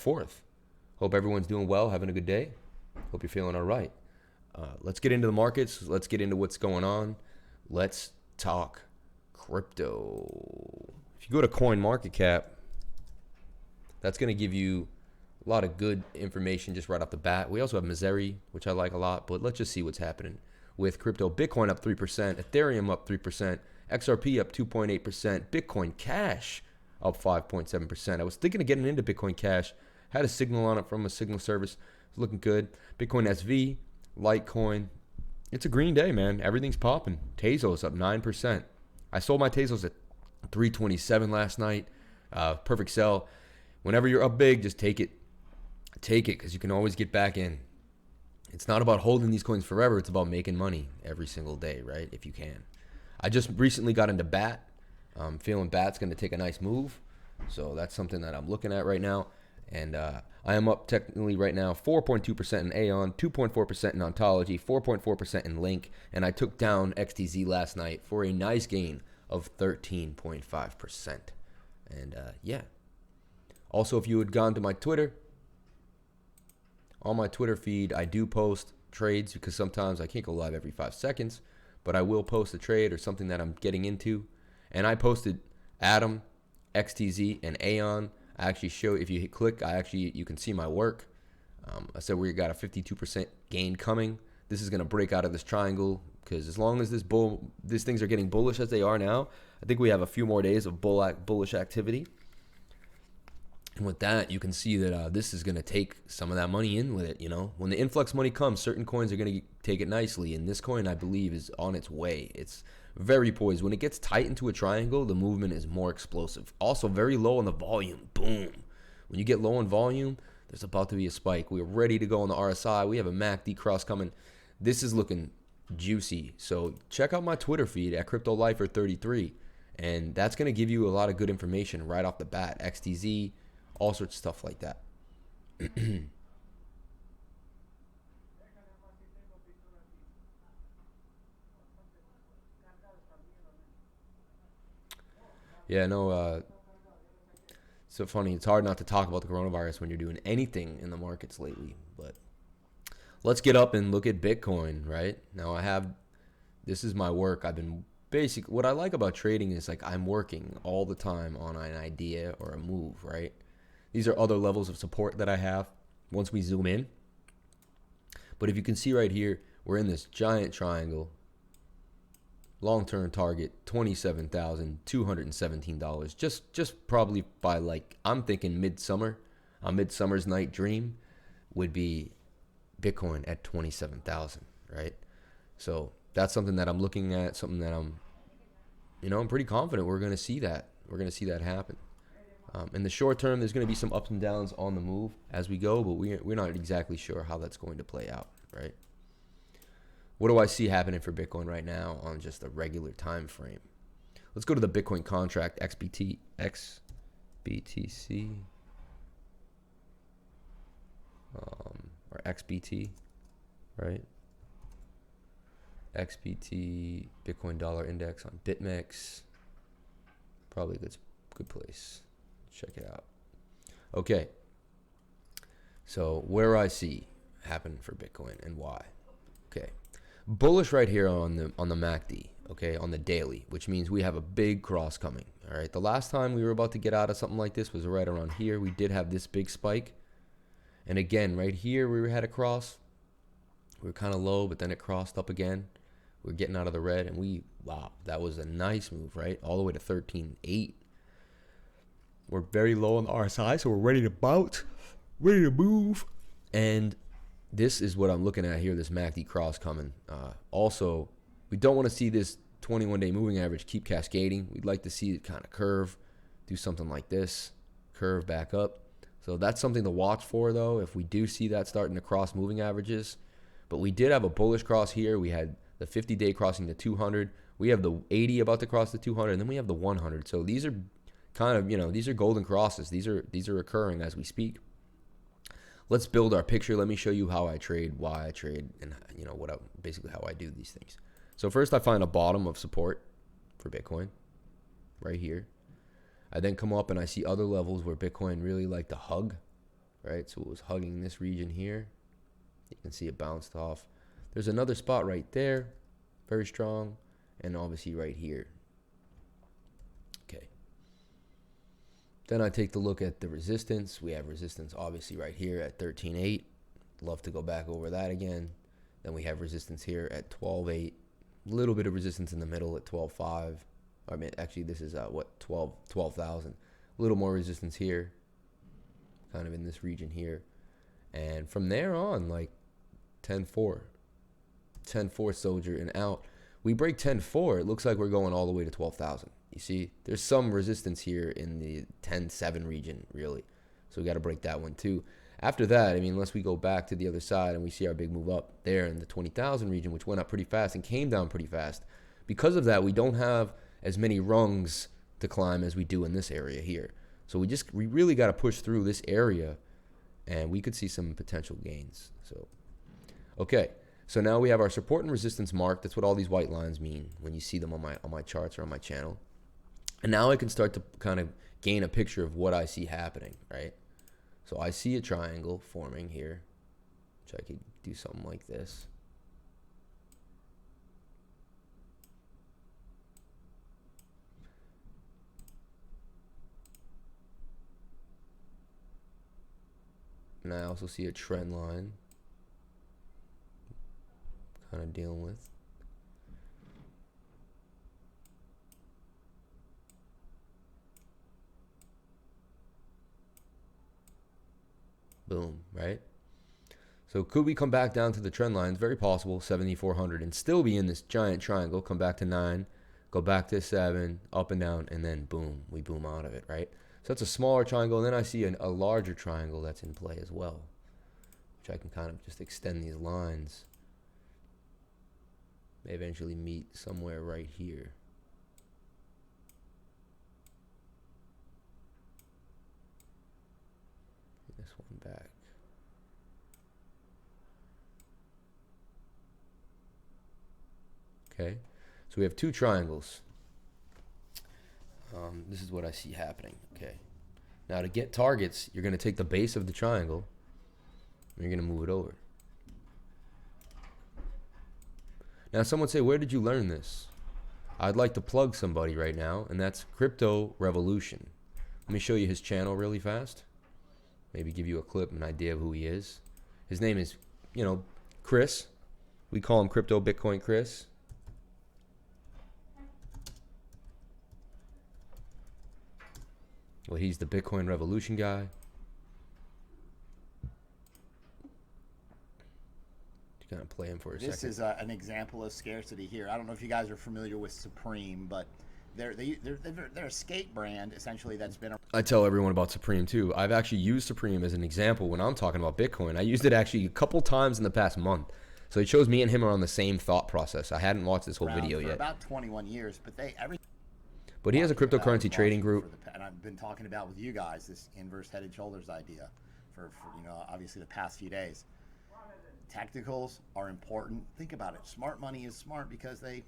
4th. Hope everyone's doing well, having a good day. Hope you're feeling all right. Let's get into the markets. Let's get into what's going on. Let's talk crypto. If you go to CoinMarketCap, that's going to give you a lot of good information just right off the bat. We also have Missouri, which I like a lot, but let's just see what's happening with crypto. Bitcoin up 3%, Ethereum up 3%, XRP up 2.8%, Bitcoin Cash up 5.7%. I was thinking of getting into Bitcoin Cash. Had a signal on it from a signal service. It's looking good. Bitcoin SV, Litecoin. It's a green day, man. Everything's popping. Tezos up 9%. I sold my Tezos at 327 last night. Perfect sell. Whenever you're up big, just take it. Take it, because you can always get back in. It's not about holding these coins forever. It's about making money every single day, right? If you can. I just recently got into BAT. I'm feeling BAT's going to take a nice move. So that's something that I'm looking at right now. And I am up technically right now 4.2% in Aion, 2.4% in Ontology, 4.4% in Link. And I took down XTZ last night for a nice gain of 13.5%. And yeah. Also, if you had gone to my Twitter, on my Twitter feed, I do post trades because sometimes I can't go live every 5 seconds, but I will post a trade or something that I'm getting into. And I posted Atom, XTZ, and Aion. I actually show, if you click, you can see my work. I said we got a 52% gain coming. This is going to break out of this triangle because as long as these things are getting bullish as they are now, I think we have a few more days of bullish activity. And with that, you can see that this is going to take some of that money in with it. You know, when the influx money comes, certain coins are going to take it nicely. And this coin, I believe, is on its way. It's very poised. When it gets tight into a triangle, the movement is more explosive. Also, very low on the volume. Boom. When you get low on volume, there's about to be a spike. We're ready to go on the RSI. We have a MACD cross coming. This is looking juicy. So check out my Twitter feed at CryptoLifer33. And that's going to give you a lot of good information right off the bat. XTZ, all sorts of stuff like that. Yeah, no, so funny. It's hard not to talk about the coronavirus when you're doing anything in the markets lately. But let's get up and look at Bitcoin, right? Now this is my work. What I like about trading is like I'm working all the time on an idea or a move, right? These are other levels of support that I have once we zoom in. But if you can see right here, we're in this giant triangle. Long-term target, $27,217. Just probably by like, I'm thinking midsummer. A midsummer's night dream would be Bitcoin at 27,000, right? So that's something that I'm looking at, something that I'm pretty confident we're going to see that. We're going to see that happen. In the short term, there's going to be some ups and downs on the move as we go, but we're not exactly sure how that's going to play out, right? What do I see happening for Bitcoin right now on just a regular time frame? Let's go to the Bitcoin contract, XBTC, or XBT, right? XBT, Bitcoin dollar index on BitMEX. Probably a good place. Check it out. Okay. So where I see happen for Bitcoin and why. Okay. Bullish right here on the MACD, okay, on the daily, which means we have a big cross coming. All right. The last time we were about to get out of something like this was right around here. We did have this big spike. And again, right here we had a cross. We were kind of low, but then it crossed up again. We're getting out of the red, and wow, that was a nice move, right? All the way to 13.8. We're very low on the RSI, so we're ready to bounce, ready to move. And this is what I'm looking at here, this MACD cross coming. Also, we don't want to see this 21-day moving average keep cascading. We'd like to see it kind of curve, do something like this, curve back up. So that's something to watch for, though, if we do see that starting to cross moving averages. But we did have a bullish cross here. We had the 50-day crossing the 200. We have the 80 about to cross the 200, and then we have the 100. So these are kind of, these are golden crosses. These are occurring as we speak. Let's build our picture. Let me show you how I trade, why I trade, and basically how I do these things. So first I find a bottom of support for Bitcoin right here. I then come up and I see other levels where Bitcoin really like to hug. right? So it was hugging this region here. You can see it bounced off. There's another spot right there, very strong, and obviously right here. Okay. Then I take the look at the resistance. We have resistance obviously right here at 13.8. Love to go back over that again. Then we have resistance here at 12.8. A little bit of resistance in the middle at 12.5. I mean, actually, this is what, 12,000. A little more resistance here, kind of in this region here. And from there on, like 10.4, 10.4 soldier and out. We break 10.4, it looks like we're going all the way to 12,000. You see, there's some resistance here in the 10.7 region, really. So we got to break that one too. After that, I mean, unless we go back to the other side and we see our big move up there in the 20,000 region, which went up pretty fast and came down pretty fast. Because of that, we don't have as many rungs to climb as we do in this area here. So we really got to push through this area, and we could see some potential gains. So, okay. So now we have our support and resistance marked. That's what all these white lines mean when you see them on my charts or on my channel. And now I can start to kind of gain a picture of what I see happening, right? So I see a triangle forming here, which I could do something like this. And I also see a trend line kind of dealing with. Boom, right? So could we come back down to the trend line? It's very possible, 7,400, and still be in this giant triangle, come back to 9, go back to 7, up and down, and then boom, we boom out of it, right? So that's a smaller triangle, and then I see a larger triangle that's in play as well, which I can kind of just extend these lines. They eventually meet somewhere right here. This one back. Okay, so we have two triangles. This is what I see happening. Okay, now to get targets, you're going to take the base of the triangle and you're going to move it over. Now someone say, where did you learn this? I'd like to plug somebody right now, and that's Crypto Revolution. Let me show you his channel really fast. Maybe give you a clip, an idea of who he is. His name is, Chris. We call him Crypto Bitcoin Chris. Well, he's the Bitcoin Revolution guy. Kind of play him for a second. This is an example of scarcity here. I don't know if you guys are familiar with Supreme, but they're a skate brand essentially that's been. I tell everyone about Supreme too. I've actually used Supreme as an example when I'm talking about Bitcoin. I used it actually a couple times in the past month. So it shows me and him are on the same thought process. I hadn't watched this whole video yet. About 21 years, but he has a cryptocurrency trading group. And I've been talking about with you guys this inverse head and shoulders idea for obviously the past few days. Technicals are important. Think about it. Smart money is smart because they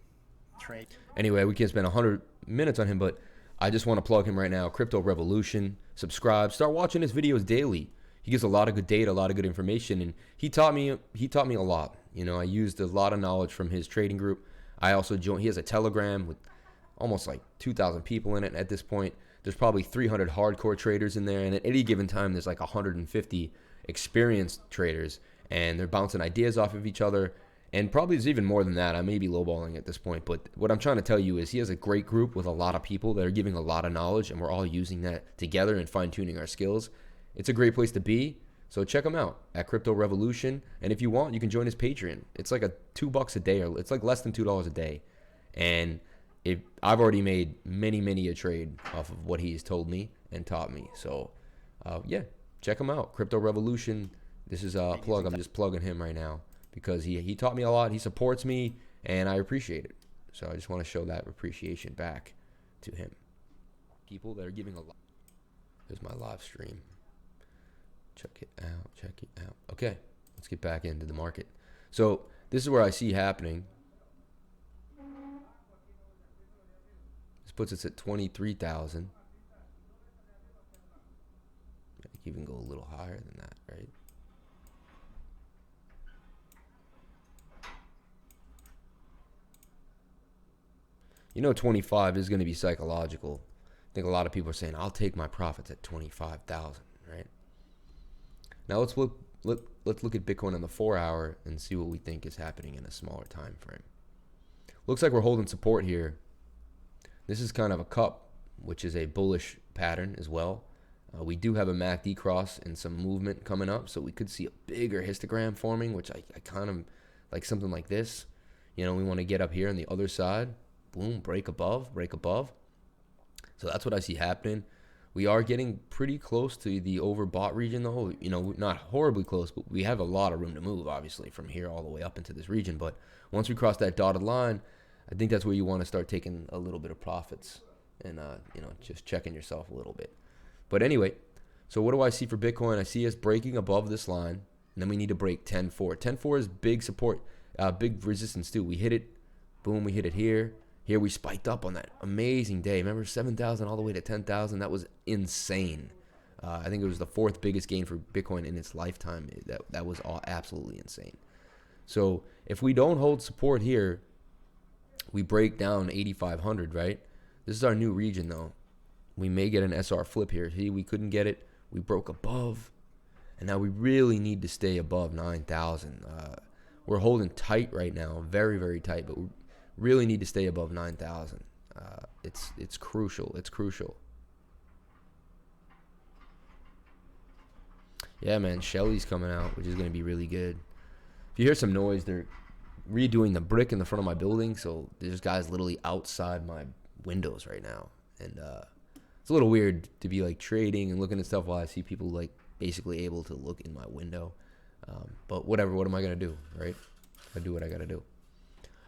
trade. Anyway, we can spend 100 minutes on him, but I just want to plug him right now. Crypto Revolution. Subscribe. Start watching his videos daily. He gives a lot of good data, a lot of good information, and he taught me a lot. I used a lot of knowledge from his trading group. I also joined. He has a Telegram with almost like 2,000 people in it. And at this point, there's probably 300 hardcore traders in there, and at any given time, there's like 150 experienced traders. And they're bouncing ideas off of each other. And probably there's even more than that. I may be lowballing at this point. But what I'm trying to tell you is he has a great group with a lot of people that are giving a lot of knowledge. And we're all using that together and fine-tuning our skills. It's a great place to be. So check him out at Crypto Revolution. And if you want, you can join his Patreon. It's like $2 a day. Or it's like less than $2 a day. And I've already made many a trade off of what he's told me and taught me. So, yeah, check him out. Crypto Revolution. This is a plug. I'm just plugging him right now because he taught me a lot. He supports me, and I appreciate it. So I just want to show that appreciation back to him. People that are giving a lot. Here's my live stream. Check it out. Check it out. Okay, let's get back into the market. So this is where I see happening. This puts us at 23,000. even go a little higher than that, right? You know, 25 is going to be psychological. I think a lot of people are saying, I'll take my profits at 25,000, right? Now let's look at Bitcoin on the 4-hour and see what we think is happening in a smaller time frame. Looks like we're holding support here. This is kind of a cup, which is a bullish pattern as well. We do have a MACD cross and some movement coming up, so we could see a bigger histogram forming, which I kind of like something like this. You know, we want to get up here on the other side. Boom, break above, break above. So that's what I see happening. We are getting pretty close to the overbought region, though. You know, not horribly close, but we have a lot of room to move, obviously, from here all the way up into this region. But once we cross that dotted line, I think that's where you want to start taking a little bit of profits and, you know, just checking yourself a little bit. But anyway, so what do I see for Bitcoin? I see us breaking above this line, and then we need to break 10.4. 10.4 is big support, big resistance too. We hit it, boom, we hit it here. Here we spiked up on that amazing day. Remember 7,000 all the way to 10,000? That was insane. I think it was the 4th biggest gain for Bitcoin in its lifetime. That was all absolutely insane. So if we don't hold support here, we break down 8,500, right? This is our new region, though. We may get an SR flip here. See, we couldn't get it. We broke above. And now we really need to stay above 9,000. We're holding tight right now, very, very tight, but we really need to stay above 9,000. It's crucial. It's crucial. Yeah, man, Shelly's coming out, which is going to be really good. If you hear some noise, they're redoing the brick in the front of my building, so there's guys literally outside my windows right now. And it's a little weird to be like trading and looking at stuff while I see people like basically able to look in my window. But whatever, what am I going to do, right? I do what I got to do.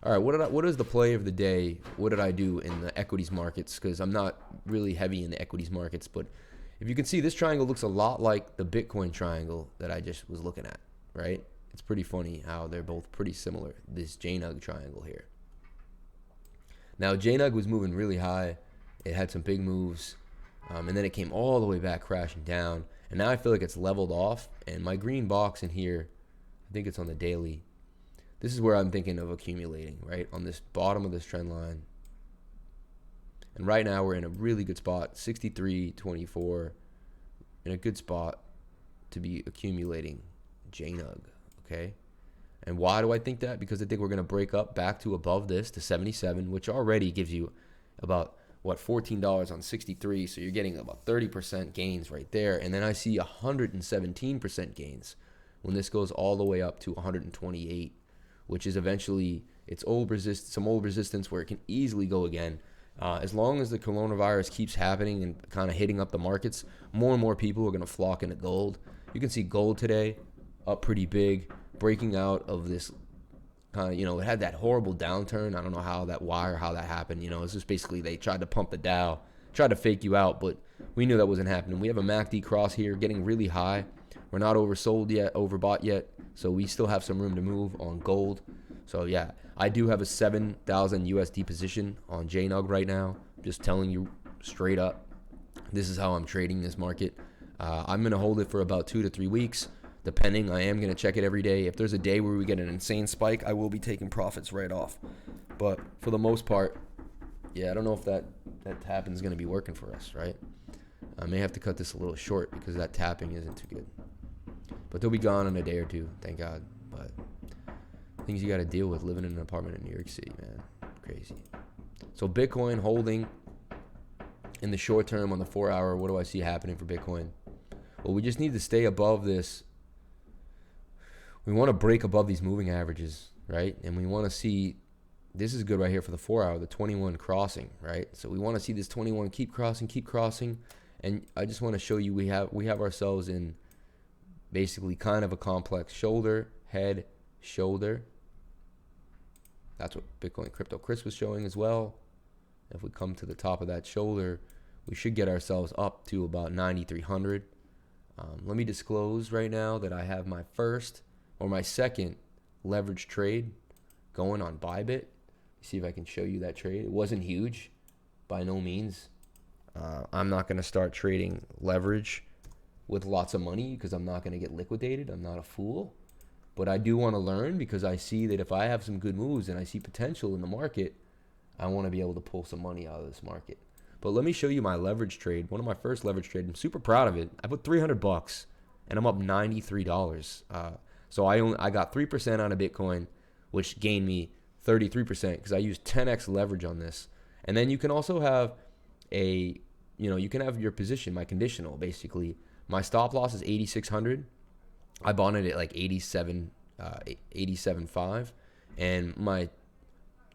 All right, what is the play of the day? What did I do in the equities markets? Because I'm not really heavy in the equities markets, but if you can see, this triangle looks a lot like the Bitcoin triangle that I just was looking at, right? It's pretty funny how they're both pretty similar, this JNUG triangle here. Now, JNUG was moving really high. It had some big moves, and then it came all the way back crashing down, and now I feel like it's leveled off, and my green box in here, I think it's on the daily. This is where I'm thinking of accumulating, right? On this bottom of this trend line. And right now we're in a really good spot, 63.24, in a good spot to be accumulating JNUG, okay? And why do I think that? Because I think we're going to break up back to above this, to 77, which already gives you about, what, $14 on 63. So you're getting about 30% gains right there. And then I see 117% gains when this goes all the way up to 128, which is eventually some old resistance where it can easily go again. As long as the coronavirus keeps happening and kind of hitting up the markets, more and more people are going to flock into gold. You can see gold today up pretty big, breaking out of this kind of, you know, it had that horrible downturn. I don't know how that happened. You know, it's just basically they tried to pump the Dow, tried to fake you out, but we knew that wasn't happening. We have a MACD cross here getting really high. We're not oversold yet, overbought yet, so we still have some room to move on gold. So yeah, I do have a 7,000 USD position on JNUG right now. Just telling you straight up, this is how I'm trading this market. I'm going to hold it for about 2 to 3 weeks, depending. I am going to check it every day. If there's a day where we get an insane spike, I will be taking profits right off. But for the most part, yeah, I don't know if that tapping is going to be working for us, right? I may have to cut this a little short because that tapping isn't too good. But they'll be gone in a day or two, thank God. But things you got to deal with living in an apartment in New York City, man. Crazy. So Bitcoin holding in the short term on the 4-hour. What do I see happening for Bitcoin? Well, we just need to stay above this. We want to break above these moving averages, right? And we want to see, this is good right here for the 4-hour, the 21 crossing, right? So we want to see this 21 keep crossing. And I just want to show you we have ourselves in basically kind of a complex shoulder, head, shoulder. That's what Bitcoin Crypto Chris was showing as well. If we come to the top of that shoulder, we should get ourselves up to about 9,300. Let me disclose right now that I have my second leverage trade going on Bybit. See if I can show you that trade. It wasn't huge, by no means. I'm not going to start trading leverage with lots of money because I'm not going to get liquidated. I'm not a fool. But I do want to learn because I see that if I have some good moves and I see potential in the market, I want to be able to pull some money out of this market. But let me show you my leverage trade. One of my first leverage trades. I'm super proud of it. I put $300 and I'm up $93. So I got 3% on a Bitcoin, which gained me 33% because I used 10x leverage on this. And then you can also have you can have your position, my conditional, basically. My stop loss is 8,600. I bought it at like 87.5, and my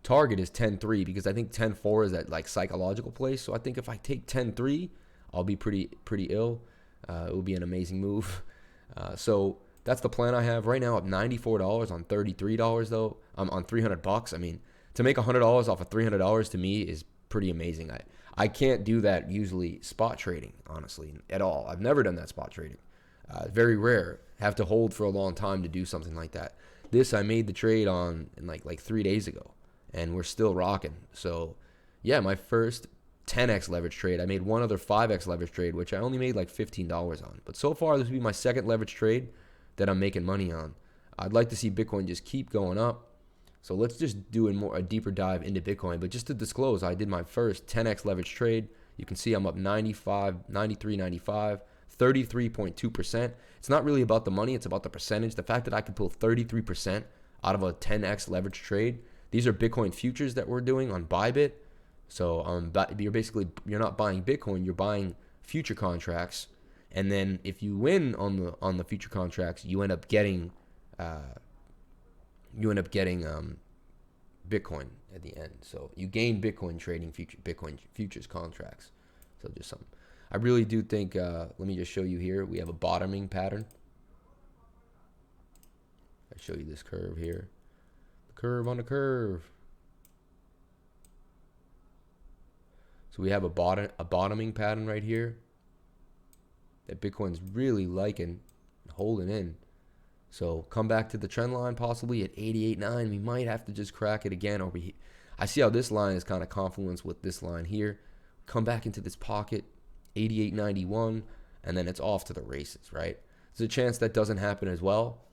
target is 10.3 because I think 10.4 is that like psychological place. So I think if I take 10.3, I'll be pretty ill. It will be an amazing move. So that's the plan I have right now. Up $94 on $33 though. I'm on $300. I mean, to make $100 off of $300 to me is pretty amazing. I can't do that usually spot trading, honestly, at all. I've never done that spot trading. Very rare. Have to hold for a long time to do something like that. This I made the trade on in like 3 days ago, and we're still rocking. So yeah, my first 10x leverage trade. I made one other 5x leverage trade, which I only made like $15 on. But so far, this will be my second leverage trade that I'm making money on. I'd like to see Bitcoin just keep going up. So let's just do a deeper dive into Bitcoin. But just to disclose, I did my first 10x leverage trade. You can see I'm up 95, 93, 95, 33.2%. It's not really about the money. It's about the percentage. The fact that I can pull 33% out of a 10x leverage trade. These are Bitcoin futures that we're doing on Bybit. So you're not buying Bitcoin. You're buying future contracts. And then if you win on the future contracts, you end up getting Bitcoin at the end. So you gain Bitcoin trading Bitcoin futures contracts. So just something. I really do think, let me just show you here. We have a bottoming pattern. I show you this curve here. The curve on the curve. So we have a bottoming pattern right here that Bitcoin's really liking, holding in. So come back to the trend line possibly at 88.9. We might have to just crack it again over here. I see how this line is kind of confluence with this line here. Come back into this pocket, 88.91, and then it's off to the races, right? There's a chance that doesn't happen as well.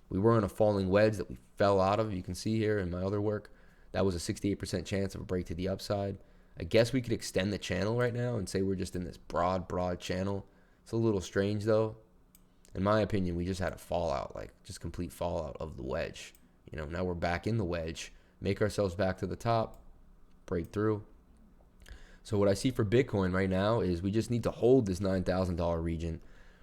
We were in a falling wedge that we fell out of. You can see here in my other work, that was a 68% chance of a break to the upside. I guess we could extend the channel right now and say we're just in this broad channel. It's a little strange though. In my opinion, we just had a fallout, like just complete fallout of the wedge. Now we're back in the wedge, make ourselves back to the top, break through. So what I see for Bitcoin right now is we just need to hold this $9,000 region.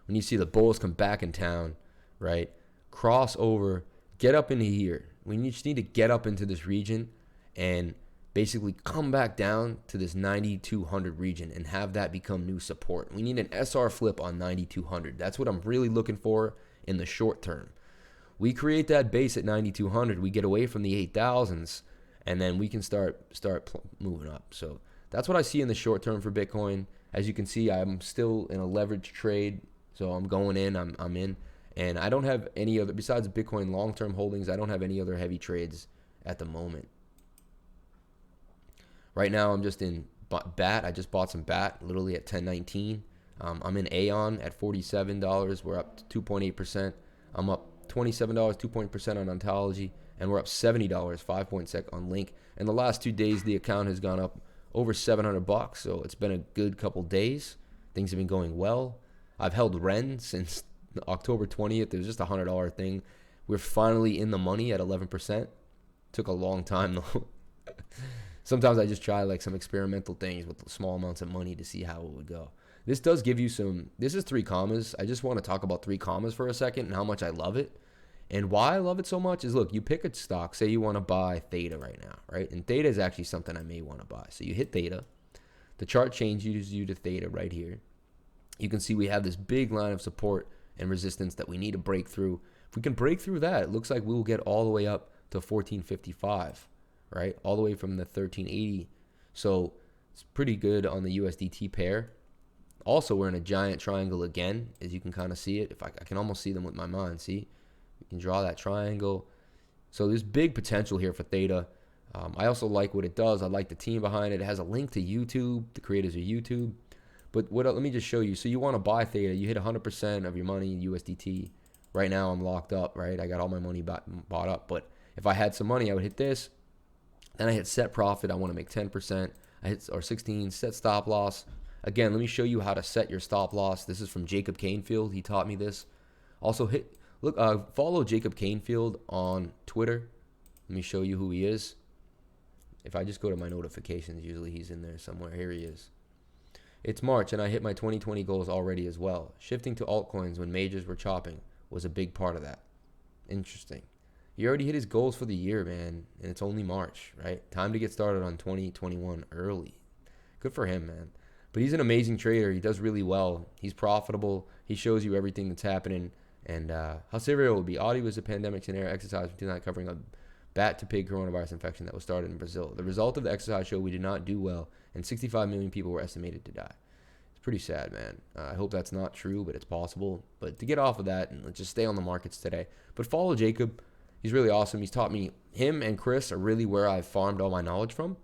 When you see the bulls come back in town, right? Cross over, get up into here. We just need to get up into this region and basically come back down to this 9,200 region and have that become new support. We need an SR flip on 9,200. That's what I'm really looking for in the short term. We create that base at 9,200. We get away from the 8,000s, and then we can start moving up. So that's what I see in the short term for Bitcoin. As you can see, I'm still in a leverage trade. So I'm going in, I'm in. And I don't have any other, besides Bitcoin long-term holdings, I don't have any other heavy trades at the moment. Right now, I'm just in BAT. I just bought some BAT literally at 10.19. I'm in Aion at $47. We're up 2.8%. I'm up $27, 2% on Ontology, and we're up $70, 5.6 on Link. In the last 2 days, the account has gone up over $700, so it's been a good couple days. Things have been going well. I've held Ren since October 20th. It was just a $100 thing. We're finally in the money at 11%. Took a long time though. Sometimes I just try like some experimental things with small amounts of money to see how it would go. This does give you some, this is 3 commas. I just want to talk about 3 commas for a second and how much I love it. And why I love it so much is, look, you pick a stock, say you want to buy Theta right now, right? And Theta is actually something I may want to buy. So you hit Theta. The chart changes you to Theta right here. You can see we have this big line of support and resistance that we need to break through. If we can break through that, it looks like we will get all the way up to 1455, right? All the way from the 1380. So it's pretty good on the USDT pair. Also, we're in a giant triangle again, as you can kind of see it. If I can almost see them with my mind, see? We can draw that triangle. So there's big potential here for Theta. I also like what it does. I like the team behind it. It has a link to YouTube. The creators of YouTube. But let me just show you. So you want to buy Theta. You hit 100% of your money in USDT. Right now I'm locked up, right? I got all my money bought up. But if I had some money, I would hit this. Then I hit set profit. I want to make 10%. I hit, or 16, set stop loss. Again, let me show you how to set your stop loss. This is from Jacob Canfield. He taught me this. Also follow Jacob Canfield on Twitter. Let me show you who he is. If I just go to my notifications, usually he's in there somewhere. Here he is. It's March, and I hit my 2020 goals already as well. Shifting to altcoins when majors were chopping was a big part of that. Interesting. He already hit his goals for the year, man, and it's only March, right? Time to get started on 2021 early. Good for him, man. But he's an amazing trader. He does really well. He's profitable. He shows you everything that's happening. And how severe it will be. Audi was a pandemic scenario exercise from tonight covering a bat to pig coronavirus infection that was started in Brazil. The result of the exercise showed we did not do well, and 65 million people were estimated to die. It's pretty sad, man. I hope that's not true, but it's possible. But to get off of that, and let's just stay on the markets today. But follow Jacob. He's really awesome. He's taught me, him and Chris are really where I've farmed all my knowledge from.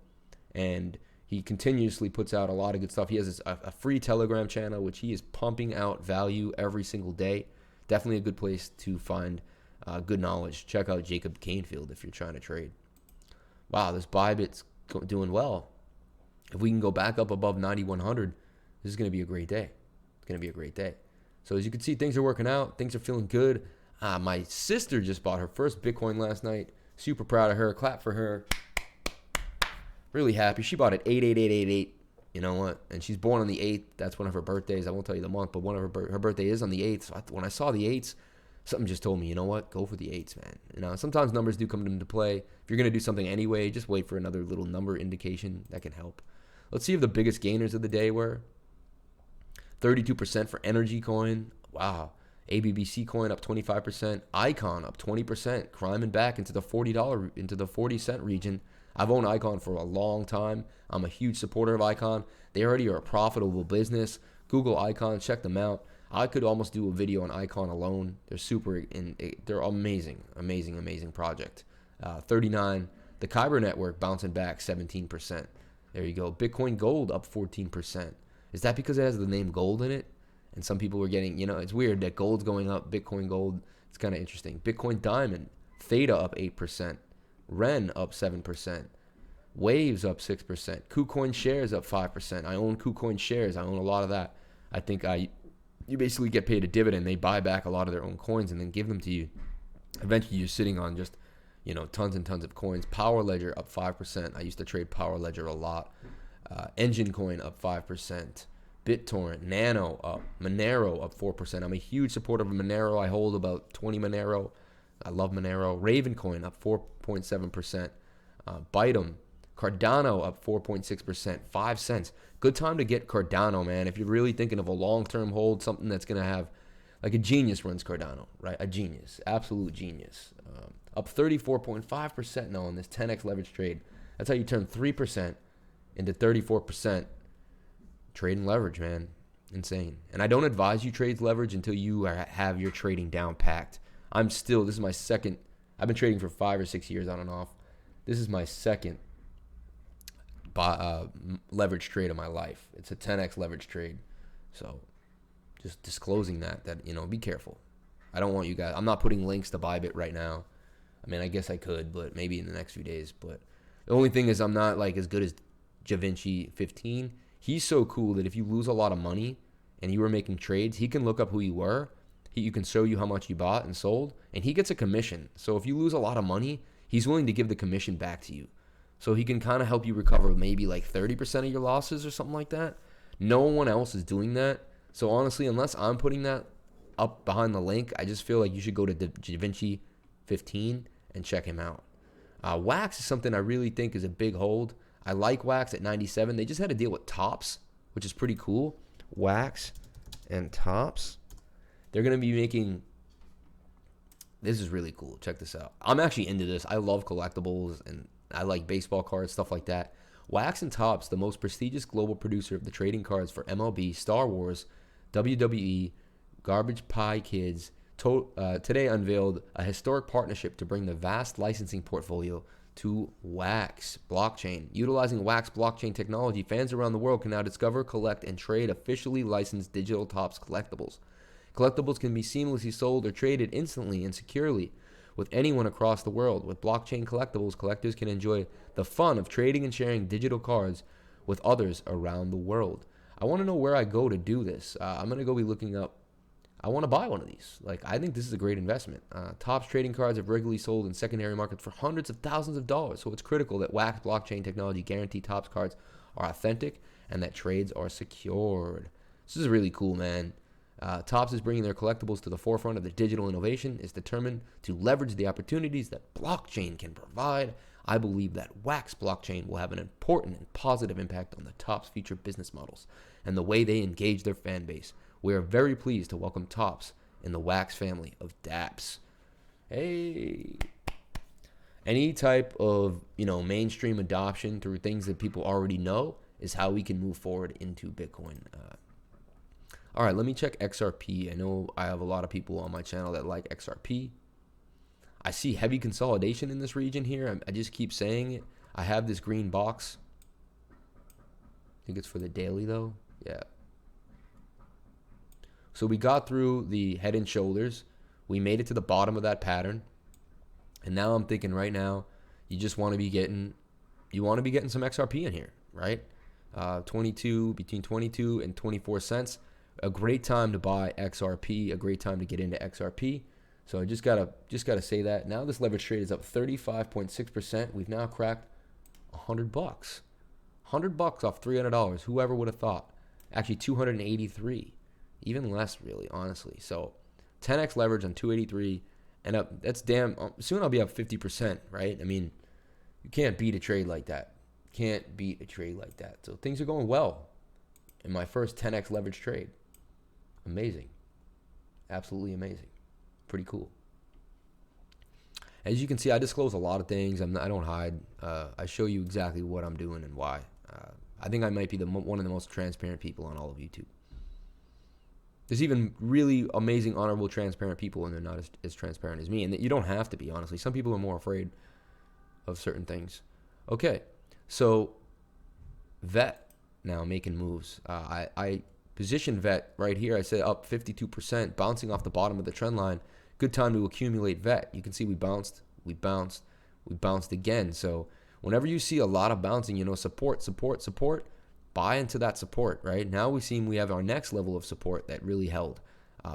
And he continuously puts out a lot of good stuff. He has a free Telegram channel, which he is pumping out value every single day. Definitely a good place to find good knowledge. Check out Jacob Canfield if you're trying to trade. Wow, this Bybit's doing well. If we can go back up above 9,100, this is going to be a great day. It's going to be a great day. So as you can see, things are working out. Things are feeling good. My sister just bought her first Bitcoin last night. Super proud of her. Clap for her. Really happy. She bought it 88888. You know what? And she's born on the 8th. That's one of her birthdays. I won't tell you the month, but one of her birthday is on the 8th. So when I saw the 8s, something just told me, you know what? Go for the 8s, man. You know, sometimes numbers do come into play. If you're going to do something anyway, just wait for another little number indication. That can help. Let's see if the biggest gainers of the day were. 32% for Energy Coin. Wow. ABBC Coin up 25%. Aion up 20%. Climbing back into the into the 40-cent region. I've owned Aion for a long time. I'm a huge supporter of Aion. They already are a profitable business. Google Aion, check them out. I could almost do a video on Aion alone. They're amazing, amazing project. 39. The Kyber network bouncing back 17%. There you go. Bitcoin Gold up 14%. Is that because it has the name gold in it? And some people were getting, it's weird that gold's going up. Bitcoin Gold, it's kind of interesting. Bitcoin Diamond, Theta up 8%. Ren up 7%. Waves up 6%. KuCoin shares up 5%. I own KuCoin shares. I own a lot of that. I think you basically get paid a dividend. They buy back a lot of their own coins and then give them to you. Eventually, you're sitting on just, tons and tons of coins. Power Ledger up 5%. I used to trade Power Ledger a lot. Engine Coin up 5%. BitTorrent, Nano up. Monero up 4%. I'm a huge supporter of Monero. I hold about 20 Monero. I love Monero. Ravencoin up 4.7%. Bytem, Cardano up 4.6%. 5 cents. Good time to get Cardano, man. If you're really thinking of a long-term hold, something that's going to have, like a genius runs Cardano, right? A genius. Absolute genius. Up 34.5% now on this 10x leverage trade. That's how you turn 3% into 34% trading leverage, man. Insane. And I don't advise you trade leverage until you have your trading down packed. This is my second, I've been trading for 5 or 6 years on and off. This is my second leverage trade of my life. It's a 10x leverage trade. So just disclosing that, be careful. I don't want you guys, I'm not putting links to Bybit right now. I mean, I guess I could, but maybe in the next few days. But the only thing is I'm not like as good as JaVinci 15. He's so cool that if you lose a lot of money and you were making trades, he can look up who you were. You can show you how much you bought and sold, and he gets a commission. So if you lose a lot of money, he's willing to give the commission back to you. So he can kind of help you recover maybe like 30% of your losses or something like that. No one else is doing that. So honestly, unless I'm putting that up behind the link, I just feel like you should go to JaVinci 15 and check him out. Wax is something I really think is a big hold. I like Wax at 97. They just had a deal with Tops, which is pretty cool. Wax and Tops. They're going to be making, this is really cool. Check this out. I'm actually into this. I love collectibles and I like baseball cards, stuff like that. Wax and Tops, the most prestigious global producer of the trading cards for MLB, Star Wars, WWE, Garbage Pie Kids, today unveiled a historic partnership to bring the vast licensing portfolio to Wax blockchain. Utilizing Wax blockchain technology, fans around the world can now discover, collect, and trade officially licensed digital Topps collectibles. Collectibles can be seamlessly sold or traded instantly and securely with anyone across the world. With blockchain collectibles, collectors can enjoy the fun of trading and sharing digital cards with others around the world. I want to know where I go to do this. I'm going to go be looking up. I want to buy one of these. Like, I think this is a great investment. Topps trading cards have regularly sold in secondary markets for hundreds of thousands of dollars. So it's critical that Wax blockchain technology guarantee Topps cards are authentic and that trades are secured. This is really cool, man. Topps is bringing their collectibles to the forefront of the digital innovation, is determined to leverage the opportunities that blockchain can provide. I believe that Wax blockchain will have an important and positive impact on the Topps future business models and the way they engage their fan base. We are very pleased to welcome Topps in the Wax family of dApps. Hey, any type of mainstream adoption through things that people already know is how we can move forward into Bitcoin. All right, let me check XRP. I know I have a lot of people on my channel that like XRP. I see heavy consolidation in this region here. I just keep saying it. I have this green box. I think it's for the daily though. Yeah. So we got through the head and shoulders. We made it to the bottom of that pattern. And now I'm thinking right now, you just want to be getting some XRP in here, right? Between 22 and 24 cents. A great time to buy XRP, a great time to get into XRP. So I just gotta say that. Now this leverage trade is up 35.6%. We've now cracked $100. $100 off $300. Whoever would have thought? Actually 283. Even less, really, honestly. So 10x leverage on 283 and up. That's damn. Soon I'll be up 50%, right? I mean, you can't beat a trade like that. Can't beat a trade like that. So things are going well in my first 10x leverage trade. Amazing. Absolutely amazing. Pretty cool. As you can see, I disclose a lot of things. I don't hide. I show you exactly what I'm doing and why. I think I might be one of the most transparent people on all of YouTube. There's even really amazing, honorable, transparent people, and they're not as transparent as me. And you don't have to be, honestly. Some people are more afraid of certain things. Okay, so Vet now making moves. I positioned Vet right here. I said up 52%, bouncing off the bottom of the trend line. Good time to accumulate Vet. You can see we bounced again. So whenever you see a lot of bouncing, support, buy into that support, right? Now we have our next level of support that really held.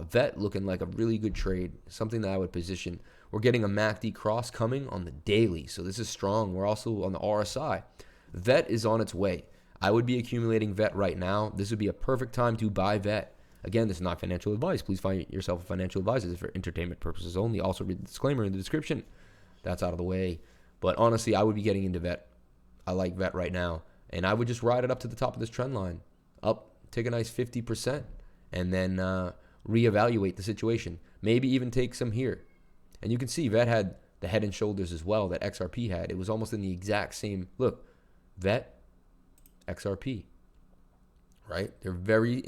Vet looking like a really good trade, something that I would position. We're getting a MACD cross coming on the daily, so this is strong. We're also on the RSI. Vet is on its way. I would be accumulating Vet right now. This would be a perfect time to buy Vet. Again, this is not financial advice. Please find yourself a financial advisor. This is for entertainment purposes only. Also read the disclaimer in the description. That's out of the way. But honestly, I would be getting into Vet. I like Vet right now. And I would just ride it up to the top of this trend line. Up, take a nice 50%, and then reevaluate the situation. Maybe even take some here. And you can see Vet had the head and shoulders as well that XRP had. It was almost in the exact same, look, Vet, XRP, right? They're very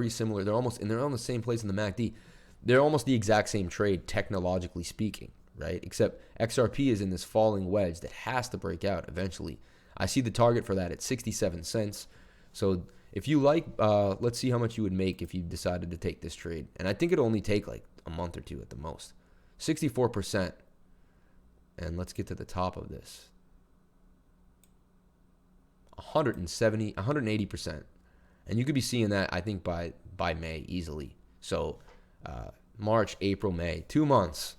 similar. They're on the same place in the MACD. They're almost the exact same trade, technologically speaking, right? Except XRP is in this falling wedge that has to break out eventually. I see the target for that at 67 cents. So if you like, let's see how much you would make if you decided to take this trade. And I think it'll only take like a month or two at the most. 64%. And let's get to the top of this. 180%. And you could be seeing that, I think, by May easily. So March, April, May, 2 months.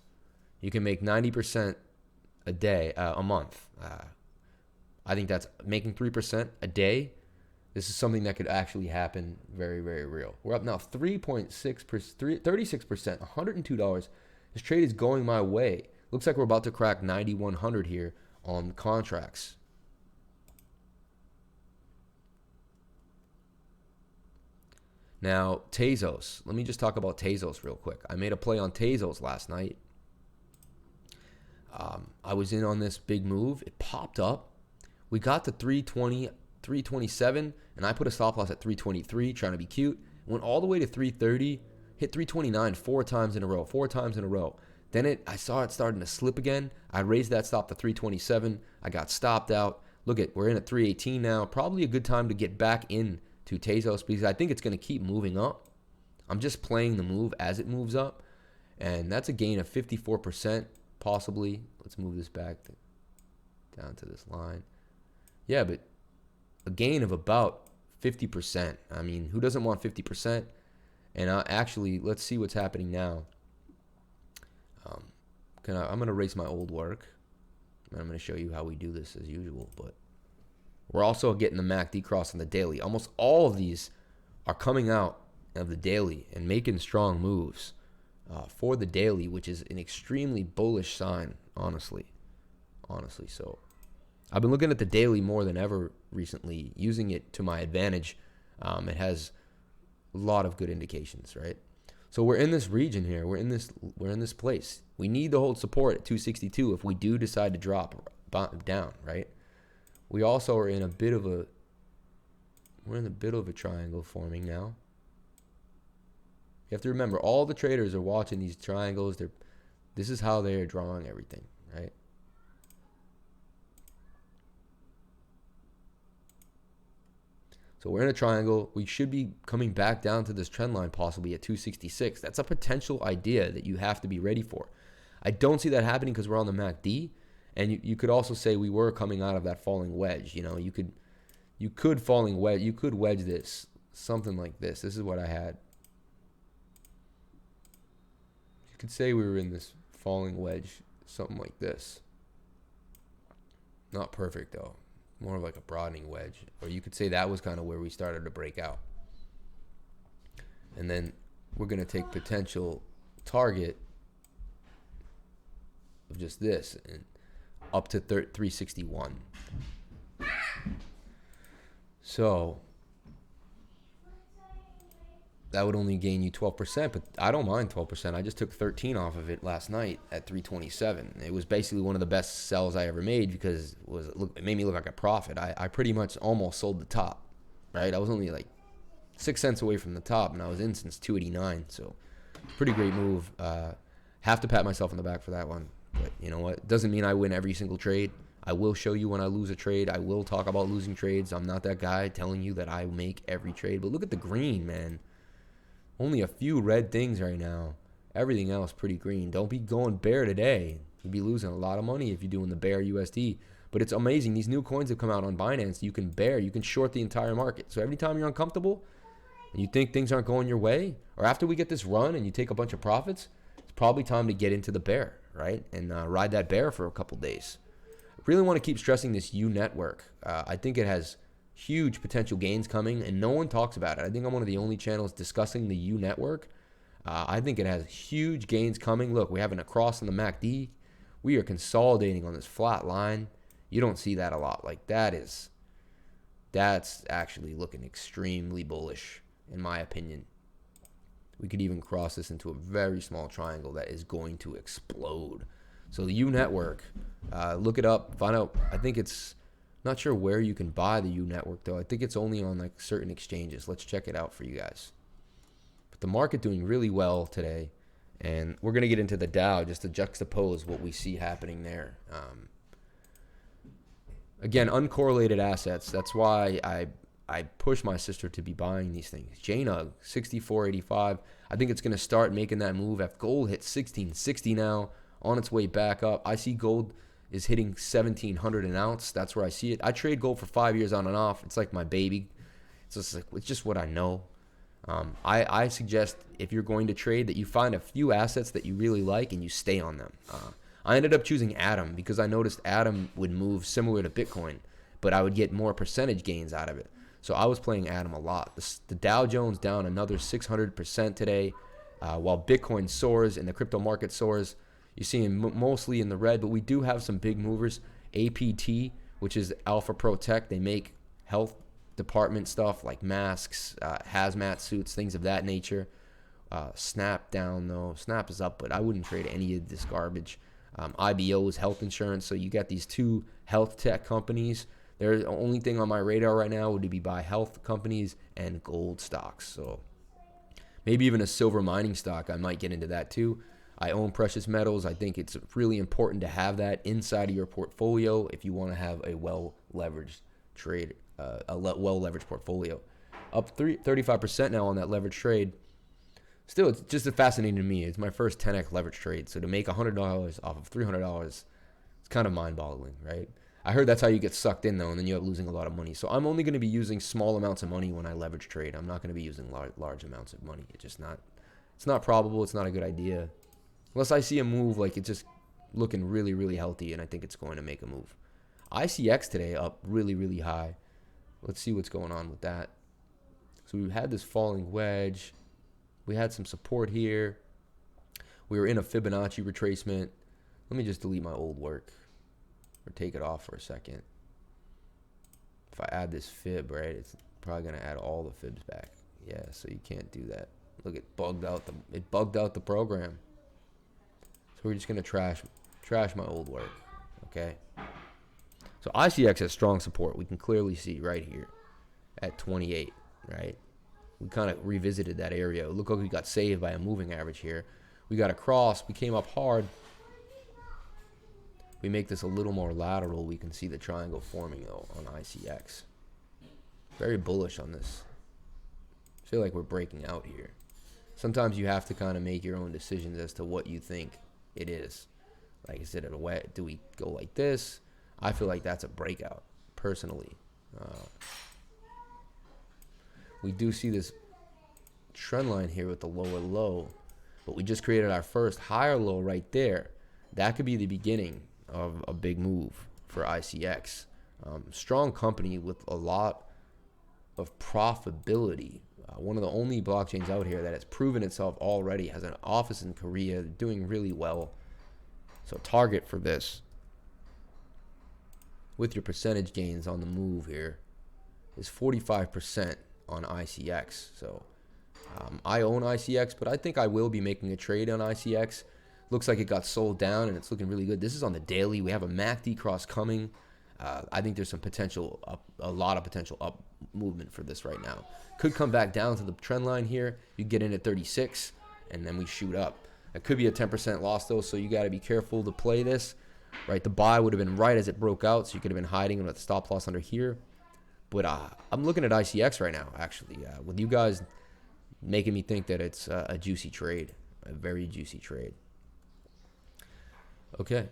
You can make 90% a day, a month. I think that's making 3% a day. This is something that could actually happen very, very real. We're up now 36%, $102. This trade is going my way. Looks like we're about to crack 9,100 here on contracts. Now, Tezos. Let me just talk about Tezos real quick. I made a play on Tezos last night. I was in on this big move. It popped up. We got to 320, 327, and I put a stop loss at 323, trying to be cute. Went all the way to 330, hit 329 four times in a row. Then I saw it starting to slip again. I raised that stop to 327. I got stopped out. Look at, we're in at 318 now. Probably a good time to get back in to Tezos because I think it's going to keep moving up. I'm just playing the move as it moves up. And that's a gain of 54% possibly. Let's move this back down to this line. Yeah, but a gain of about 50%. I mean, who doesn't want 50%? And actually, let's see what's happening now. I'm going to erase my old work. And I'm going to show you how we do this as usual. But we're also getting the MACD cross on the daily. Almost all of these are coming out of the daily and making strong moves for the daily, which is an extremely bullish sign, honestly. So I've been looking at the daily more than ever recently, using it to my advantage. It has a lot of good indications, right? So we're in this region here. We're in this place. We need to hold support at 262 if we do decide to drop down, right? We also are in a bit of a triangle forming now. You have to remember, all the traders are watching these triangles. This is how they are drawing everything, right? So we're in a triangle. We should be coming back down to this trend line possibly at 266. That's a potential idea that you have to be ready for. I don't see that happening because we're on the MACD. And you could also say we were coming out of that falling wedge. You know, you could wedge this, something like this. This is what I had. You could say we were in this falling wedge, something like this. Not perfect though. More of like a broadening wedge. Or you could say that was kind of where we started to break out. And then we're going to take potential target of just this and up to 361. So that would only gain you 12%, but I don't mind 12%. I just took 13 off of it last night at 327. It was basically one of the best sells I ever made because it made me look like a profit. I pretty much almost sold the top, right? I was only like 6 cents away from the top, and I was in since 289. So pretty great move. Have to pat myself on the back for that one. But you know what? It doesn't mean I win every single trade. I will show you when I lose a trade. I will talk about losing trades. I'm not that guy telling you that I make every trade. But look at the green, man. Only a few red things right now. Everything else pretty green. Don't be going bear today. You'd be losing a lot of money if you're doing the bear USD. But it's amazing. These new coins have come out on Binance. You can short the entire market. So every time you're uncomfortable and you think things aren't going your way, or after we get this run and you take a bunch of profits, it's probably time to get into the bear, right? And ride that bear for a couple days. I really want to keep stressing this U network. I think it has huge potential gains coming, and no one talks about it. I think I'm one of the only channels discussing the U network. I think it has huge gains coming. Look, we have a cross in the MACD. We are consolidating on this flat line. You don't see that a lot. Like that's actually looking extremely bullish, in my opinion. We could even cross this into a very small triangle that is going to explode. So the U network, look it up, find out. I think it's not sure where you can buy the U network though. I think it's only on like certain exchanges. Let's check it out for you guys. But the market doing really well today, and we're gonna get into the Dow just to juxtapose what we see happening there. Again, uncorrelated assets. That's why I push my sister to be buying these things. JNUG 64.85. I think it's gonna start making that move. If gold hits 1660 now, on its way back up. I see gold is hitting 1,700 an ounce. That's where I see it. I trade gold for 5 years on and off. It's like my baby. It's just what I know. I suggest if you're going to trade that you find a few assets that you really like and you stay on them. I ended up choosing Atom because I noticed Atom would move similar to Bitcoin, but I would get more percentage gains out of it. So I was playing Atom a lot. The Dow Jones down another 600% today, while Bitcoin soars and the crypto market soars. You're seeing mostly in the red, but we do have some big movers. APT, which is Alpha Pro Tech, they make health department stuff like masks, hazmat suits, things of that nature. Snap down though. Snap is up, but I wouldn't trade any of this garbage. IBO is health insurance, so you got these two health tech companies. The only thing on my radar right now would be buy health companies and gold stocks. So maybe even a silver mining stock. I might get into that too. I own precious metals. I think it's really important to have that inside of your portfolio if you want to have a well-leveraged trade, well-leveraged portfolio. Up 35% now on that leverage trade. Still, it's just fascinating to me. It's my first 10x leverage trade. So to make $100 off of $300, it's kind of mind-boggling, right? I heard that's how you get sucked in, though, and then you end up losing a lot of money. So I'm only going to be using small amounts of money when I leverage trade. I'm not going to be using large amounts of money. It's not probable. It's not a good idea. Unless I see a move like it's just looking really, really healthy, and I think it's going to make a move. ICX today up really, really high. Let's see what's going on with that. So we had this falling wedge. We had some support here. We were in a Fibonacci retracement. Let me just delete my old work or take it off for a second. If I add this fib, right, it's probably going to add all the fibs back. Yeah, so you can't do that. Look, it bugged out the program. So we're just going to trash my old work, okay? So ICX has strong support. We can clearly see right here at 28, right? We kind of revisited that area. Look like we got saved by a moving average here. We got a cross. We came up hard. We make this a little more lateral. We can see the triangle forming, though, on ICX. Very bullish on this. I feel like we're breaking out here. Sometimes you have to kind of make your own decisions as to what you think it is. Like, is it a wet? Do we go like this? I feel like that's a breakout, personally. We do see this trend line here with the lower low, but we just created our first higher low right there. That could be the beginning of a big move for ICX. Strong company with a lot of profitability. One of the only blockchains out here that has proven itself already, has an office in Korea, doing really well. So target for this with your percentage gains on the move here is 45% on ICX. So I own ICX, but I think I will be making a trade on ICX. Looks like it got sold down and it's looking really good. This is on the daily. We have a MACD cross coming. I think there's some potential a lot of potential up movement for this right now. Could come back down to the trend line here. You get in at 36 and then we shoot up. It could be a 10% loss though, so you got to be careful to play this. Right, the buy would have been right as it broke out, so you could have been hiding with the stop loss under here. But I'm looking at ICX right now, actually, with you guys making me think that it's a juicy trade, a very juicy trade. Okay.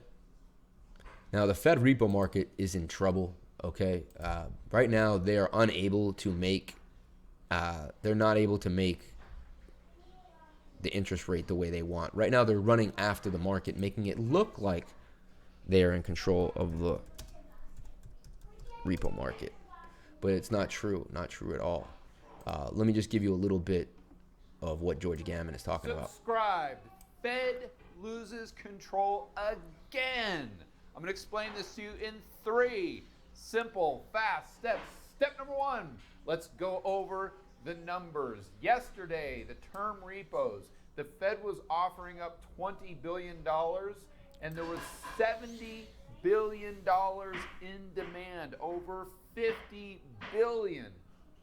Now, the Fed repo market is in trouble, okay? Right now, they are unable to make, they're not able to make the interest rate the way they want. Right now, they're running after the market, making it look like they are in control of the repo market. But it's not true at all. Let me just give you a little bit of what George Gammon is talking about. Subscribed. Fed loses control again. I'm going to explain this to you in 3 simple, fast steps. Step number 1, let's go over the numbers. Yesterday, the term repos, the Fed was offering up $20 billion, and there was $70 billion in demand, over $50 billion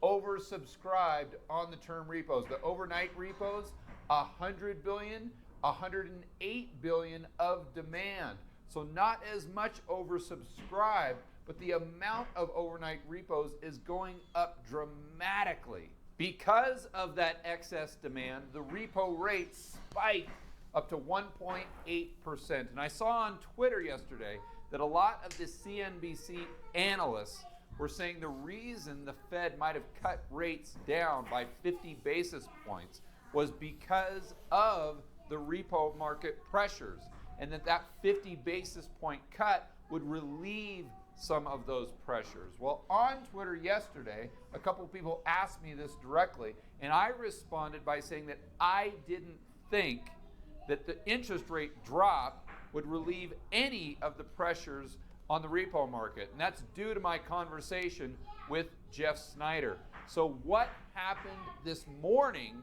oversubscribed on the term repos. The overnight repos, $100 billion, $108 billion of demand. So not as much oversubscribed, but the amount of overnight repos is going up dramatically. Because of that excess demand, the repo rate spiked up to 1.8%. And I saw on Twitter yesterday that a lot of the CNBC analysts were saying the reason the Fed might have cut rates down by 50 basis points was because of the repo market pressures, and that 50 basis point cut would relieve some of those pressures. Well, on Twitter yesterday, a couple of people asked me this directly, and I responded by saying that I didn't think that the interest rate drop would relieve any of the pressures on the repo market. And that's due to my conversation with Jeff Snyder. So what happened this morning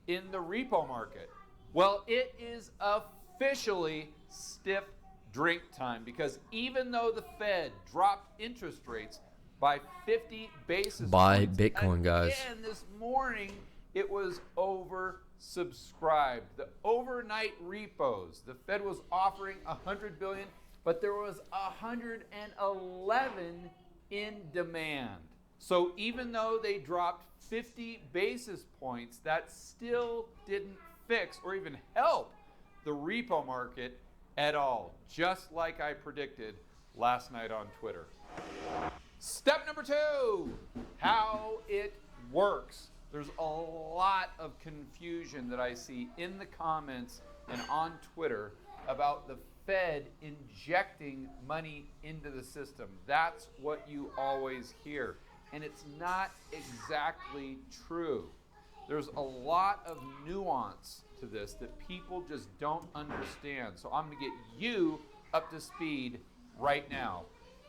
in the repo market? Well, it is officially stiff drink time, because even though the Fed dropped interest rates by 50 basis Buy points, Bitcoin, guys. again this morning, it was oversubscribed. oversubscribed. The overnight repos, the Fed was offering 100 billion, but there was 111 in demand. So even though they dropped 50 basis points, that still didn't fix or even help the repo market at all, just like I predicted last night on Twitter. Step number 2, how it works. There's a lot of confusion that I see in the comments and on Twitter about the Fed injecting money into the system. That's what you always hear. And it's not exactly true. There's a lot of nuance to this that people just don't understand. So I'm going to get you up to speed right now.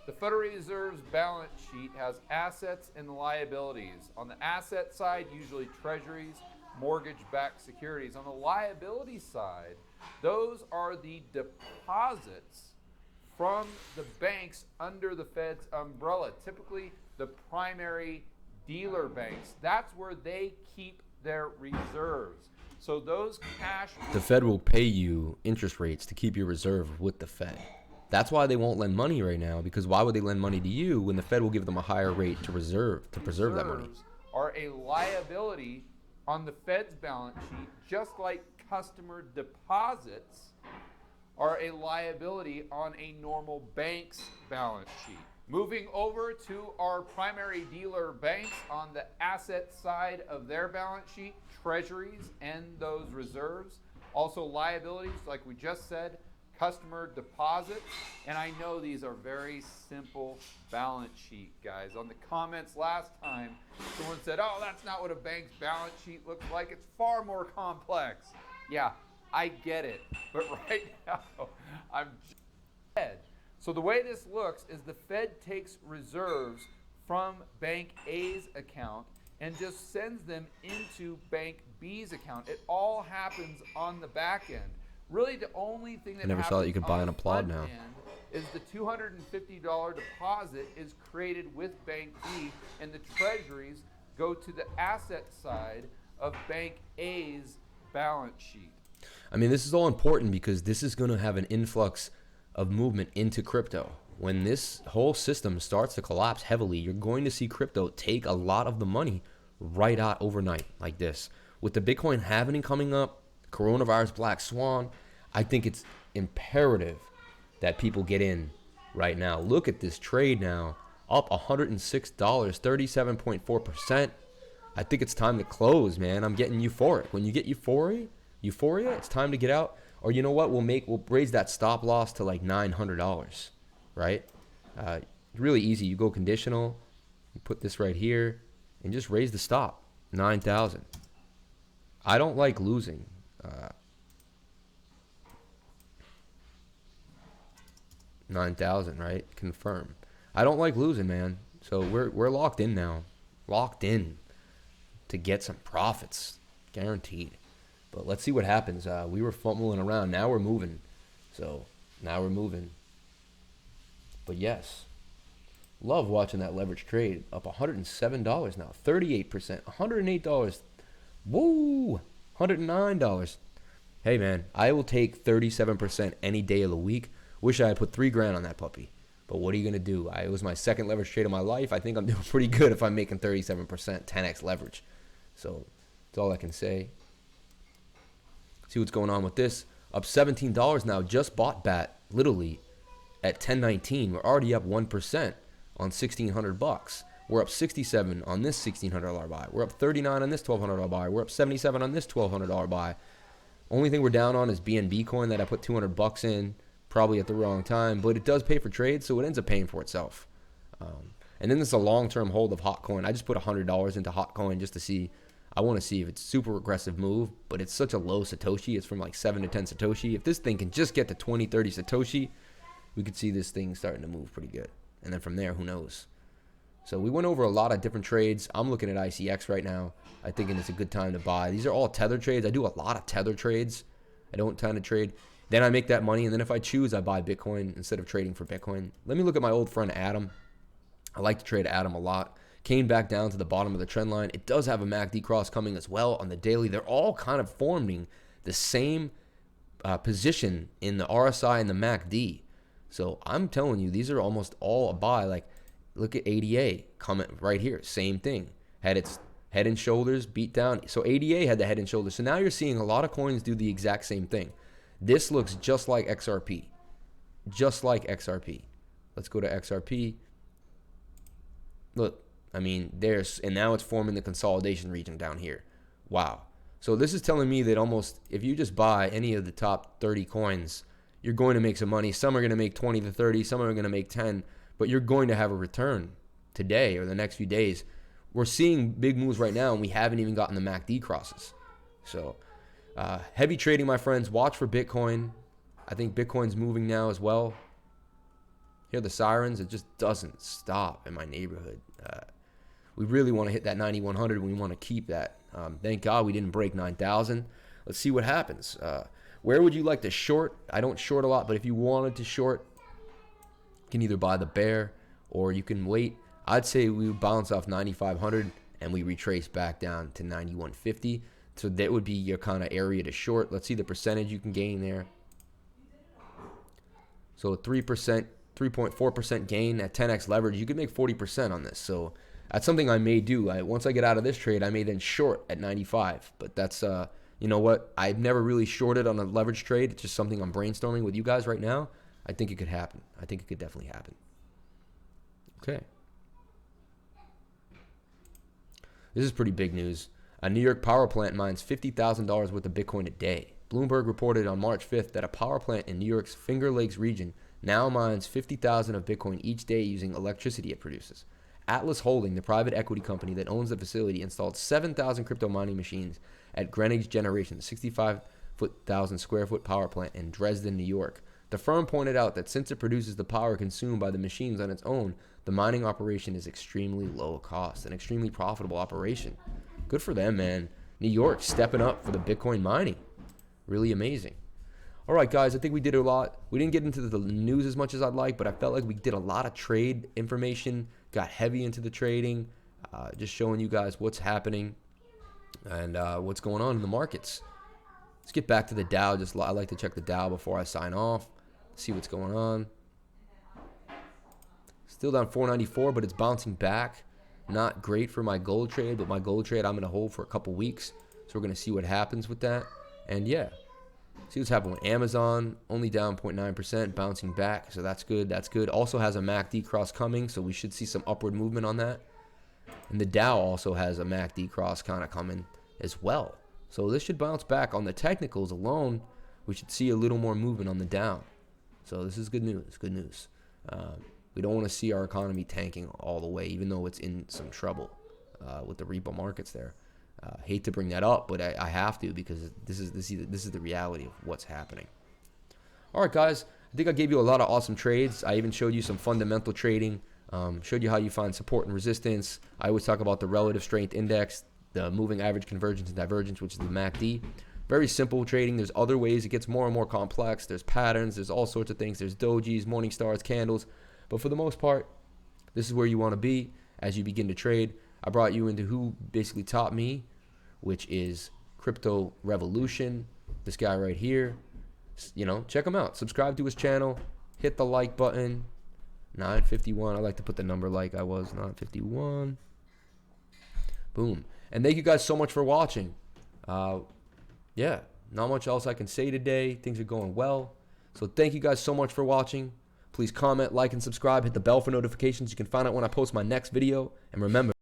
The Federal Reserve's balance sheet has assets and liabilities. On the asset side, usually treasuries, mortgage-backed securities. On the liability side, those are the deposits from the banks under the Fed's umbrella, typically the primary dealer banks. That's where they keep their reserves. So those cash... The Fed will pay you interest rates to keep your reserve with the Fed. That's why they won't lend money right now, because why would they lend money to you when the Fed will give them a higher rate to preserve that money? Reserves are a liability on the Fed's balance sheet, just like customer deposits are a liability on a normal bank's balance sheet. Moving over to our primary dealer banks on the asset side of their balance sheet, treasuries and those reserves. Also liabilities, like we just said, customer deposits. And I know these are very simple balance sheet, guys. On the comments last time, someone said, oh, that's not what a bank's balance sheet looks like. It's far more complex. Yeah, I get it. But right now, I'm dead. So the way this looks is the Fed takes reserves from Bank A's account and just sends them into Bank B's account. It all happens on the back end. Really, the only thing that I never saw that you could buy an applaud now. Is the $250 deposit is created with Bank B, and the treasuries go to the asset side of Bank A's balance sheet. I mean, this is all important because this is going to have an influx of movement into crypto. When this whole system starts to collapse heavily, you're going to see crypto take a lot of the money right out overnight like this. With the Bitcoin halving coming up, coronavirus black swan, I think it's imperative that people get in right now. Look at this trade now, up $106, 37.4%. I think it's time to close, man. I'm getting euphoric. When you get euphoria, it's time to get out. Or you know what? We'll raise that stop loss to like $900, right? Really easy. You go conditional, you put this right here, and just raise the stop, 9,000. I don't like losing. 9,000, right? Confirm. I don't like losing, man. So we're locked in now, locked in to get some profits, guaranteed. But let's see what happens. We were fumbling around. Now we're moving. So now we're moving. But yes, love watching that leverage trade. Up $107 now. 38%. $108. Woo! $109. Hey, man, I will take 37% any day of the week. Wish I had put $3,000 on that puppy. But what are you going to do? It was my second leverage trade of my life. I think I'm doing pretty good if I'm making 37%, 10x leverage. So that's all I can say. See what's going on with this. Up $17 now. Just bought BAT literally at 10.19. We're already up 1% on $1,600. We're up 67 on this $1,600 buy. We're up 39 on this $1,200 buy. We're up 77 on this $1,200 buy. Only thing we're down on is BNB coin that I put $200 in, probably at the wrong time, but it does pay for trades, so it ends up paying for itself. And then this is a long-term hold of Hotcoin. I just put $100 into Hotcoin just to see. I want to see if it's super aggressive move, but it's such a low Satoshi. It's from like 7 to 10 Satoshi. If this thing can just get to 20, 30 Satoshi, we could see this thing starting to move pretty good. And then from there, who knows? So we went over a lot of different trades. I'm looking at ICX right now. I think it's a good time to buy. These are all tether trades. I do a lot of tether trades. I don't tend to trade. Then I make that money, and then if I choose, I buy Bitcoin instead of trading for Bitcoin. Let me look at my old friend Adam. I like to trade Adam a lot came back down to the bottom of the trend line. It does have a MACD cross coming as well on the daily. They're all kind of forming the same position in the RSI and the MACD. So I'm telling you, these are almost all a buy. Like, look at ADA coming right here. Same thing. Had its head and shoulders beat down. So ADA had the head and shoulders. So now you're seeing a lot of coins do the exact same thing. This looks just like XRP. Just like XRP. Let's go to XRP. Look, I mean, and now it's forming the consolidation region down here. Wow. So this is telling me that almost, if you just buy any of the top 30 coins, you're going to make some money. Some are going to make 20 to 30. Some are going to make 10. But you're going to have a return today or the next few days. We're seeing big moves right now, and we haven't even gotten the MACD crosses. So heavy trading, my friends. Watch for Bitcoin. I think Bitcoin's moving now as well. Hear the sirens. It just doesn't stop in my neighborhood. We really want to hit that 9,100. We want to keep that. Thank God we didn't break 9,000. Let's see what happens. Where would you like to short? I don't short a lot, but if you wanted to short, you can either buy the bear or you can wait. I'd say we would bounce off 9,500 and we retrace back down to 9,150. So that would be your kind of area to short. Let's see the percentage you can gain there. So 3%, 3.4% gain at 10x leverage. You could make 40% on this. So that's something I may do. Once I get out of this trade, I may then short at 95. But that's, you know what? I've never really shorted on a leverage trade. It's just something I'm brainstorming with you guys right now. I think it could happen. I think it could definitely happen. Okay. This is pretty big news. A New York power plant mines $50,000 worth of Bitcoin a day. Bloomberg reported on March 5th that a power plant in New York's Finger Lakes region now mines 50,000 of Bitcoin each day using electricity it produces. Atlas Holding, the private equity company that owns the facility, installed 7,000 crypto mining machines at Greenwich Generation, 65,000 square foot power plant in Dresden, New York. The firm pointed out that since it produces the power consumed by the machines on its own, the mining operation is extremely low cost, an extremely profitable operation. Good for them, man. New York stepping up for the Bitcoin mining. Really amazing. All right, guys, I think we did a lot. We didn't get into the news as much as I'd like, but I felt like we did a lot of trade information, got heavy into the trading, just showing you guys what's happening and what's going on in the markets. Let's get back to the Dow. I like to check the Dow before I sign off, see what's going on. Still down 494, but it's bouncing back. Not great for my gold trade, but my gold trade I'm going to hold for a couple weeks. So we're going to see what happens with that. And yeah, see what's happening with Amazon, only down 0.9%, bouncing back. So that's good. That's good. Also has a MACD cross coming, so we should see some upward movement on that. And the Dow also has a MACD cross kind of coming as well. So this should bounce back. On the technicals alone, we should see a little more movement on the Dow. So this is good news. Good news. We don't want to see our economy tanking all the way, even though it's in some trouble with the repo markets there. Hate to bring that up, but I have to, because this is the reality of what's happening. All right, guys. I think I gave you a lot of awesome trades. I even showed you some fundamental trading. Showed you how you find support and resistance. I always talk about the relative strength index, the moving average convergence and divergence, which is the MACD. Very simple trading. There's other ways. It gets more and more complex. There's patterns. There's all sorts of things. There's dojis, morning stars, candles. But for the most part, this is where you want to be as you begin to trade. I brought you into who basically taught me, which is Crypto Revolution. This guy right here. You know, check him out. Subscribe to his channel. Hit the like button. 951. I like to put the number like I was. 951. Boom. And thank you guys so much for watching. Yeah, not much else I can say today. Things are going well. So thank you guys so much for watching. Please comment, like, and subscribe. Hit the bell for notifications. You can find out when I post my next video. And remember,